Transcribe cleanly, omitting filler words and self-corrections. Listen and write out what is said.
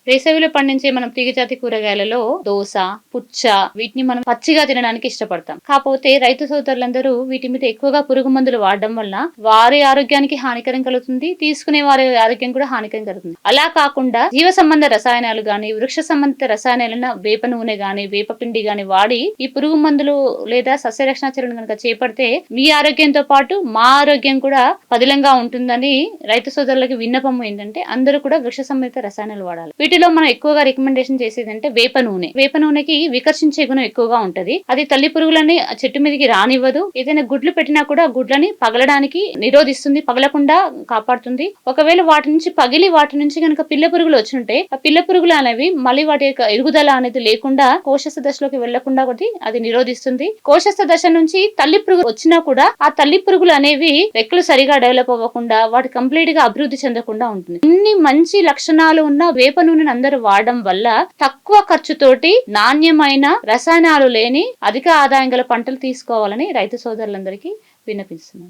వేసవిలో పండించే మనం తీగజాతి కూరగాయలలో దోస, పుచ్చ వీటిని మనం పచ్చిగా తినడానికి ఇష్టపడతాం. కాకపోతే రైతు సోదరులందరూ వీటి మీద ఎక్కువగా పురుగు మందులు వాడడం వల్ల వారి ఆరోగ్యానికి హానికరం కలుగుతుంది, తీసుకునే వారి ఆరోగ్యం కూడా హానికరం కలుగుతుంది. అలా కాకుండా జీవ సంబంధ రసాయనాలు గాని, వృక్ష సంబంధిత రసాయనాలైన వేప నూనె గాని, వేప పిండి గాని వాడి ఈ పురుగు మందులు లేదా సస్యరక్షణ చర్యలు కనుక చేపడితే మీ ఆరోగ్యంతో పాటు మా ఆరోగ్యం కూడా పదిలంగా ఉంటుందని రైతు సోదరులకి విన్నపం ఏంటంటే అందరూ కూడా వృక్ష సంబంధిత రసాయనాలు వాడాలి. వీటిలో మనం ఎక్కువగా రికమెండేషన్ చేసేది అంటే వేప నూనె. వేప నూనెకి వికర్షించే గుణం ఎక్కువగా ఉంటది. అది తల్లి పురుగులని చెట్టు మీదకి రానివ్వదు. ఏదైనా గుడ్లు పెట్టినా కూడా గుడ్లని పగలడానికి నిరోధిస్తుంది, పగలకుండా కాపాడుతుంది. ఒకవేళ వాటి నుంచి పగిలి వాటి నుంచి కనుక పిల్ల పురుగులు వచ్చింటే ఆ పిల్ల పురుగులు అనేవి మళ్ళీ వాటి యొక్క ఎదుగుదల అనేది లేకుండా కోశస్థ దశలోకి వెళ్లకుండా అది నిరోధిస్తుంది. కోశస్థ దశ నుంచి తల్లి పురుగు వచ్చినా కూడా ఆ తల్లి పురుగులు అనేవి రెక్కలు సరిగా డెవలప్ అవ్వకుండా వాటి కంప్లీట్ గా అభివృద్ధి చెందకుండా ఉంటుంది. ఇన్ని మంచి లక్షణాలు ఉన్న వేప నూనెను అందరూ వాడడం వల్ల తక్కువ ఖర్చుతోటి నాణ్యమైన రసాయనాలు లేని అధిక ఆదాయం గల పంటలు తీసుకోవాలని రైతు సోదరులందరికీ విన్నపిస్తున్నాను.